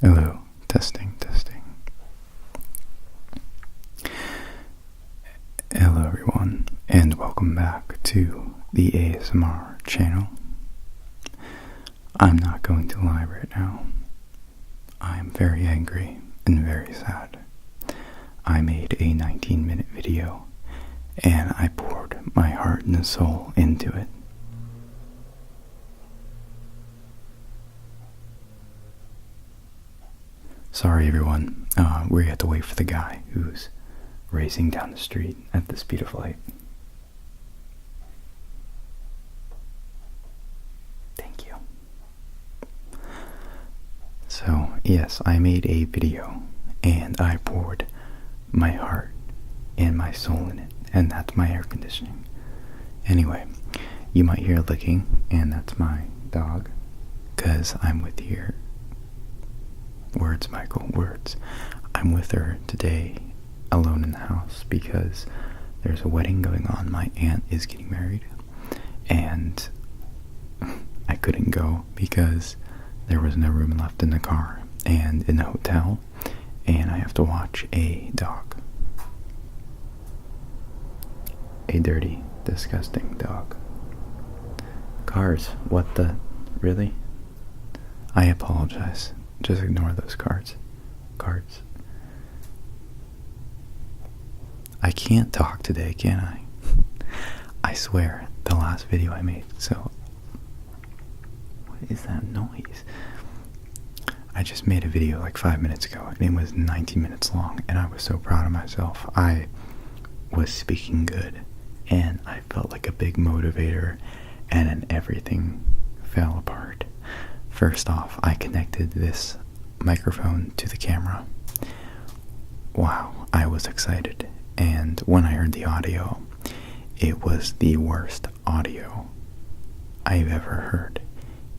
Hello, testing, testing. Hello everyone, and welcome back to the ASMR channel. I'm not going to lie right now. I'm very angry and very sad. I made a 19-minute video, and I poured my heart and soul into it. Sorry everyone, we had to wait for the guy who's racing down the street at the speed of light. Thank you. So, yes, I made a video, and I poured my heart and my soul in it, and that's my air conditioning. Anyway, you might hear licking, and that's my dog, because I'm with her. Words, Michael, words. I'm with her today, alone in the house, because there's a wedding going on. My aunt is getting married, and I couldn't go because there was no room left in the car and in the hotel, and I have to watch a dog. A dirty, disgusting dog. Cars, what the? Really? I apologize. Just ignore those cards. I can't talk today, can I? I swear, the last video I made, so... What is that noise? I just made a video like 5 minutes ago, and it was 19 minutes long, and I was so proud of myself. I was speaking good, and I felt like a big motivator, and then everything fell apart. First off, I connected this microphone to the camera. Wow, I was excited. And when I heard the audio, it was the worst audio I've ever heard.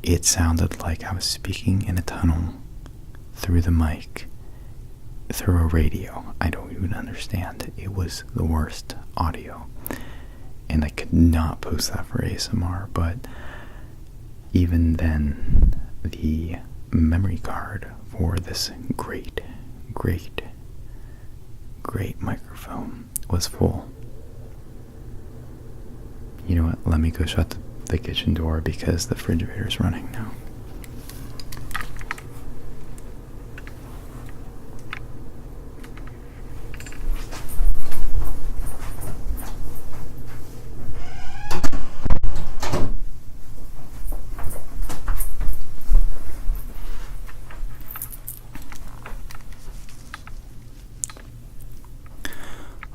It sounded like I was speaking in a tunnel through the mic, through a radio. I don't even understand. It was the worst audio. And I could not post that for ASMR, but even then, the memory card for this great microphone was full. You know what? Let me go shut the kitchen door because the refrigerator is running now.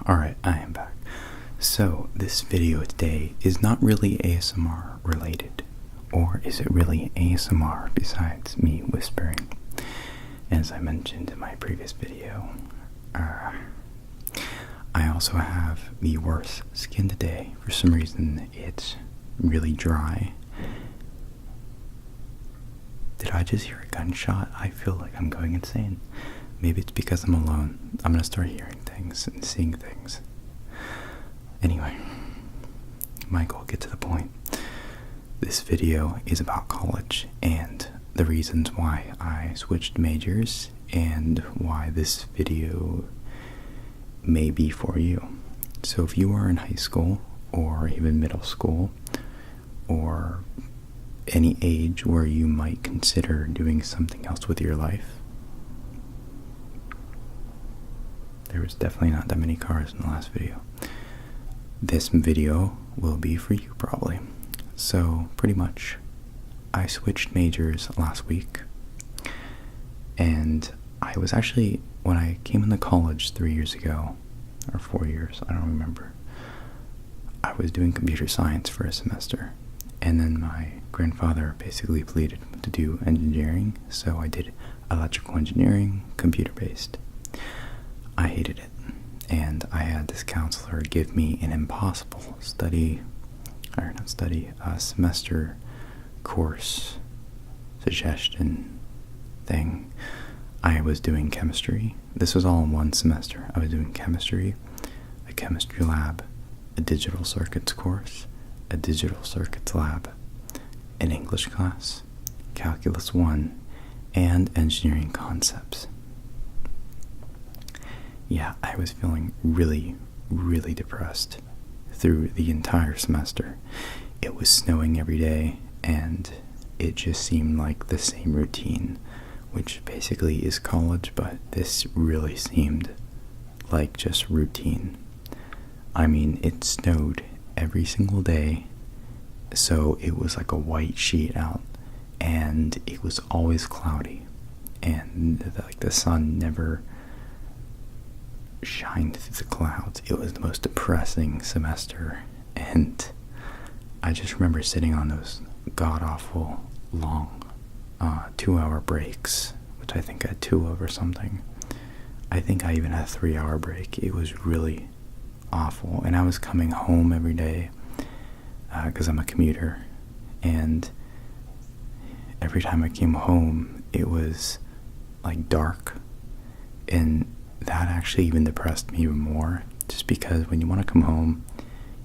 Alright, I am back. So, this video today is not really ASMR related. Or is it really ASMR besides me whispering? As I mentioned in my previous video, I also have the worst skin today. For some reason, it's really dry. Did I just hear a gunshot? I feel like I'm going insane. Maybe it's because I'm alone. I'm gonna start hearing things and seeing things. Anyway, Michael, get to the point. This video is about college and the reasons why I switched majors and why this video may be for you. So if you are in high school or even middle school or any age where you might consider doing something else with your life, there was definitely not that many cars in the last video. This video will be for you probably. So pretty much I switched majors last week, and I was actually, when I came into college 3 years ago, or 4 years, I don't remember, I was doing computer science for a semester, and then my grandfather basically pleaded to do engineering, so I did electrical engineering, computer-based. I hated it, and I had this counselor give me an impossible semester course suggestion thing. I was doing chemistry. This was all in one semester. I was doing chemistry, a chemistry lab, a digital circuits course, a digital circuits lab, an English class, Calculus 1, and engineering concepts. Yeah, I was feeling really, really depressed through the entire semester. It was snowing every day, and it just seemed like the same routine, which basically is college, but this really seemed like just routine. I mean, it snowed every single day, so it was like a white sheet out, and it was always cloudy, and the sun never shined through the clouds. It was the most depressing semester, and I just remember sitting on those god-awful long 2-hour breaks, which I think I had 2 of or something. I think I even had a 3-hour break. It was really awful, and I was coming home every day because I'm a commuter, and every time I came home it was like dark, and that actually even depressed me even more, just because when you want to come home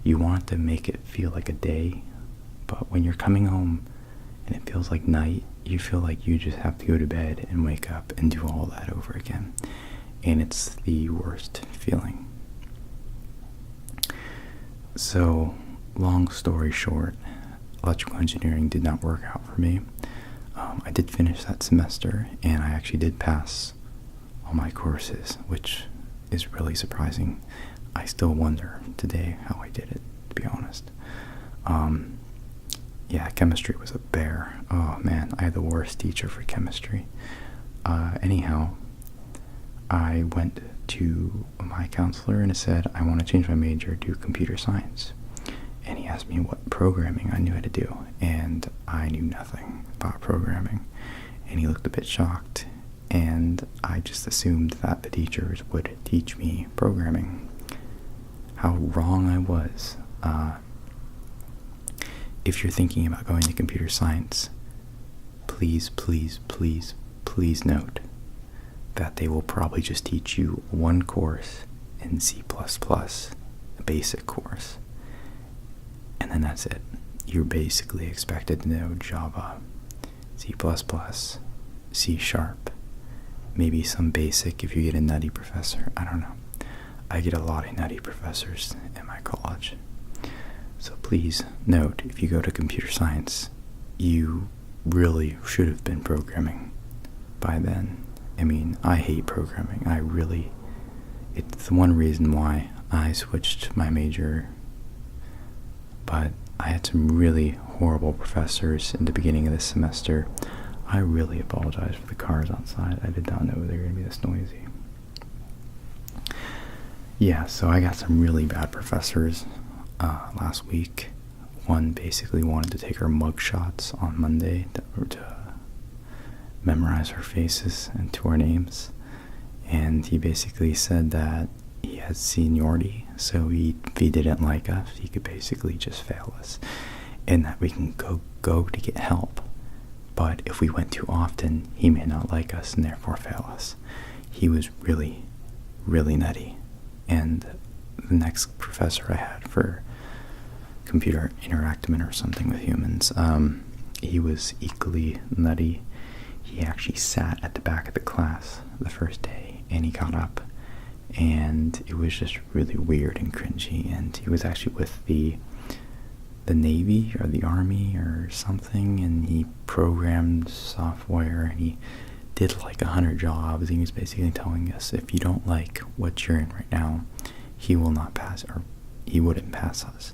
you want to make it feel like a day, but when you're coming home and it feels like night, you feel like you just have to go to bed and wake up and do all that over again, and it's the worst feeling. So, long story short, electrical engineering did not work out for me. I did finish that semester, and I actually did pass all my courses, which is really surprising. I still wonder today how I did it, to be honest. Yeah, chemistry was a bear. Oh man, I had the worst teacher for chemistry. Anyhow, I went to my counselor and I said, I want to change my major to computer science. And he asked me what programming I knew how to do, and I knew nothing about programming. And he looked a bit shocked, and I just assumed that the teachers would teach me programming. How wrong I was. If you're thinking about going to computer science, please, please, please, please note that they will probably just teach you one course in C++, a basic course, and then that's it. You're basically expected to know Java, C++, C#, maybe some basic if you get a nutty professor. I don't know. I get a lot of nutty professors in my college. So please note, if you go to computer science, you really should have been programming by then. I mean, I hate programming. It's the one reason why I switched my major. But I had some really horrible professors in the beginning of this semester. I really apologize for the cars outside. I did not know they were going to be this noisy. Yeah, so I got some really bad professors last week. One basically wanted to take our mug shots on Monday to memorize our faces and to our names, and he basically said that he has seniority, so if he didn't like us, he could basically just fail us, and that we can go to get help, but if we went too often, he may not like us and therefore fail us. He was really, really nutty. And the next professor I had for computer interactment or something with humans, he was equally nutty. He actually sat at the back of the class the first day, and he got up, and it was just really weird and cringy, and he was actually with the Navy or the Army or something, and he programmed software, and he did like 100 jobs, and he was basically telling us, if you don't like what you're in right now, he will not pass, or he wouldn't pass us,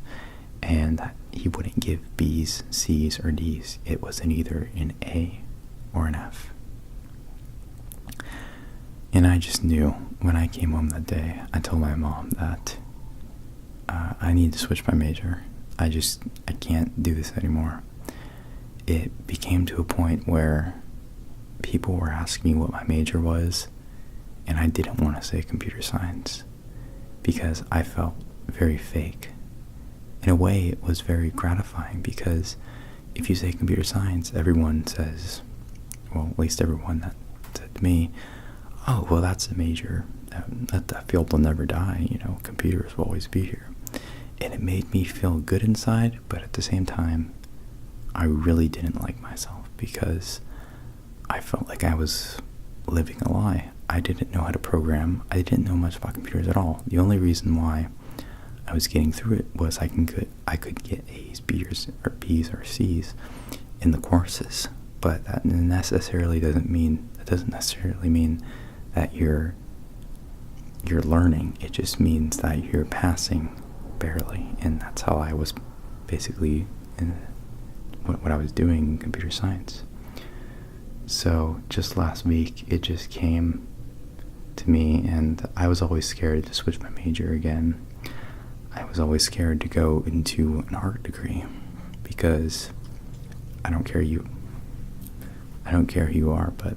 and that he wouldn't give B's, C's, or D's. It was either an A or an F. And I just knew when I came home that day, I told my mom that I need to switch my major. I can't do this anymore. It became to a point where people were asking me what my major was, and I didn't want to say computer science because I felt very fake. In a way, it was very gratifying because if you say computer science, everyone says, well, at least everyone that said to me, oh, well, that's a major. That field will never die. Computers will always be here. And it made me feel good inside, but at the same time, I really didn't like myself because I I felt like I was living a lie. I didn't know how to program. I didn't know much about computers at all. The only reason why I was getting through it was I could get A's, B's, or C's in the courses. But that doesn't mean that you're learning. It just means that you're passing barely, and that's how I was basically in what I was doing in computer science. So just last week, it just came to me, and I was always scared to switch my major again. I was always scared to go into an art degree because I don't care who you are, but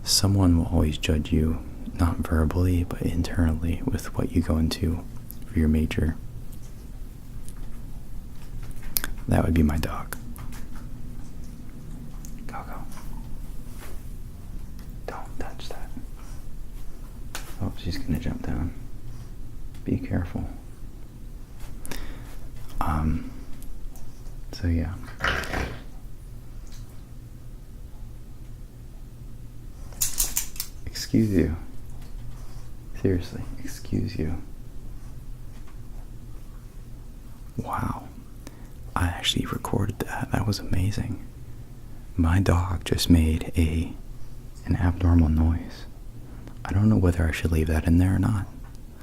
someone will always judge you, not verbally, but internally, with what you go into for your major. That would be my dog. Go. Don't touch that. Oh, she's gonna jump down. Be careful. So yeah. Excuse you. Seriously, excuse you. Wow. I actually recorded that. That was amazing. My dog just made an abnormal noise. I don't know whether I should leave that in there or not.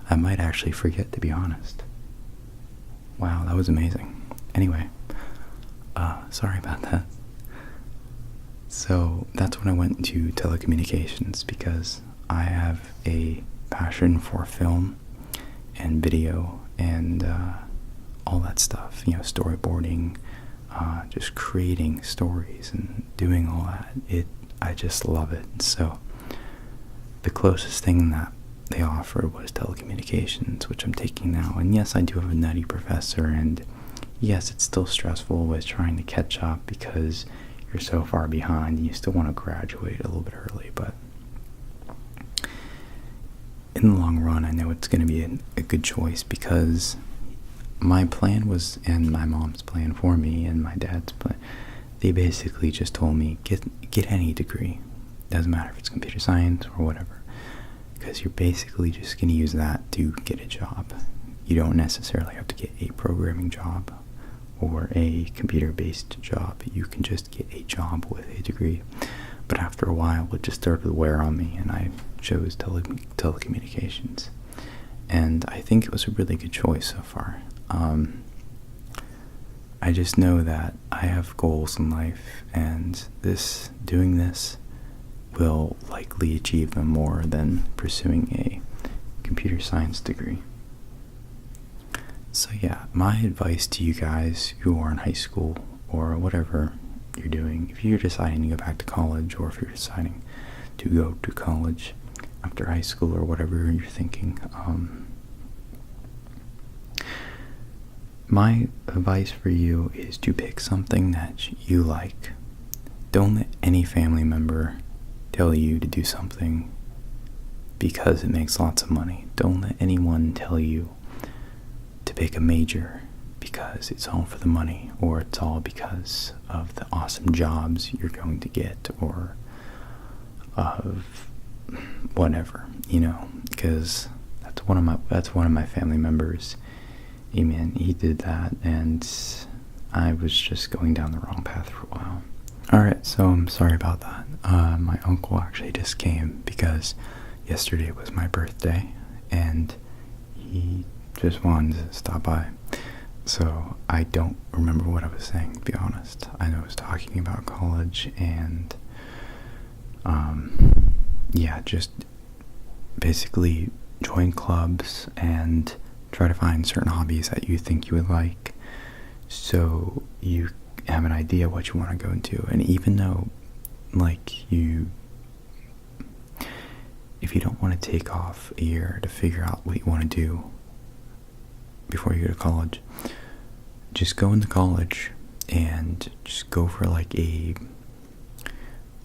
I might actually forget, to be honest. Wow, that was amazing. Anyway, sorry about that. So that's when I went into telecommunications, because I have a passion for film and video and all that stuff, storyboarding, just creating stories and doing all that. I just love it. So the closest thing that they offered was telecommunications, which I'm taking now. And yes, I do have a nutty professor, and yes, it's still stressful with trying to catch up because you're so far behind and you still want to graduate a little bit early. But in the long run, I know it's going to be a good choice, because my plan was, and my mom's plan for me, and my dad's plan, they basically just told me, get any degree. Doesn't matter if it's computer science or whatever, because you're basically just going to use that to get a job. You don't necessarily have to get a programming job or a computer-based job. You can just get a job with a degree. But after a while, it just started to wear on me, and I chose telecommunications. And I think it was a really good choice so far. I just know that I have goals in life, and doing this will likely achieve them more than pursuing a computer science degree. So yeah, my advice to you guys who are in high school or whatever you're doing, if you're deciding to go back to college, or if you're deciding to go to college after high school or whatever you're thinking, my advice for you is to pick something that you like. Don't let any family member tell you to do something because it makes lots of money. Don't let anyone tell you to pick a major because it's all for the money, or it's all because of the awesome jobs you're going to get, or of whatever, because that's one of my family members. Man, he did that, and I was just going down the wrong path for a while. Alright, so I'm sorry about that. My uncle actually just came because yesterday was my birthday, and he just wanted to stop by. So I don't remember what I was saying, to be honest. I know I was talking about college, and just basically join clubs and try to find certain hobbies that you think you would like, so you have an idea what you want to go into. And even though, if you don't want to take off a year to figure out what you want to do before you go to college, just go into college and just go for a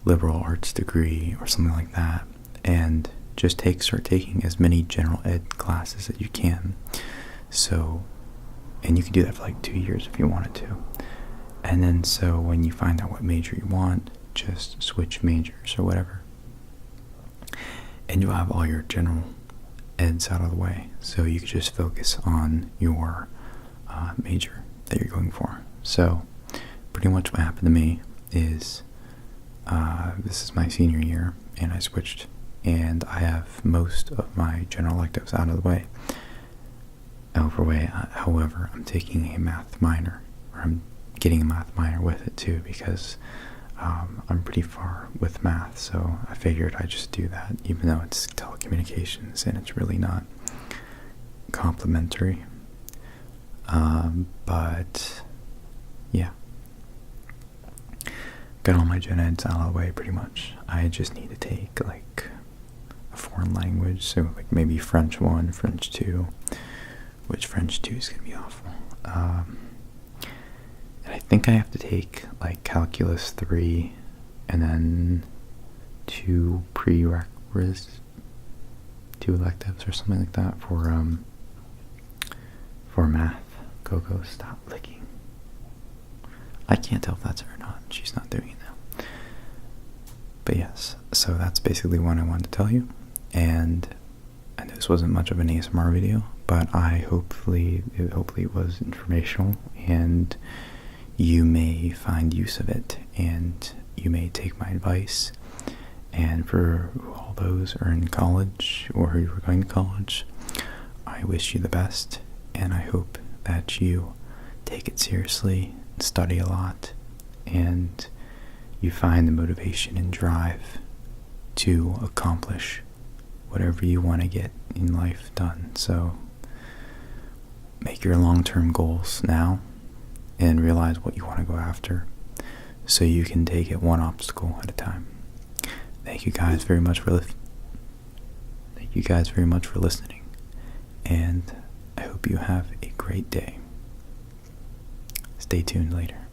liberal arts degree or something like that, and just start taking as many general ed classes as you can. And you can do that for 2 years if you wanted to. And then so when you find out what major you want, just switch majors or whatever. And you'll have all your general eds out of the way, so you can just focus on your major that you're going for. So pretty much what happened to me is this is my senior year, and I switched, and I have most of my general electives out of the way. However, I'm taking a math minor, or I'm getting a math minor with it too, because I'm pretty far with math, so I figured I'd just do that, even though it's telecommunications and it's really not complementary. But yeah, got all my gen eds out of the way pretty much. I just need to take like a foreign language, so like maybe French 1, French 2, which French 2 is going to be awful. And I think I have to take like Calculus 3 and then 2 prerequisites, 2 electives or something like that for math. Coco, stop licking. I can't tell if that's her or not. She's not doing it now. But yes, so that's basically what I wanted to tell you. And this wasn't much of an ASMR video, but hopefully it was informational, and you may find use of it, and you may take my advice. And for all those who are in college or who are going to college, I wish you the best, and I hope that you take it seriously, study a lot, and you find the motivation and drive to accomplish whatever you want to get in life done. So make your long-term goals now and realize what you want to go after, so you can take it one obstacle at a time. Thank you guys very much for listening, and I hope you have a great day. Stay tuned later.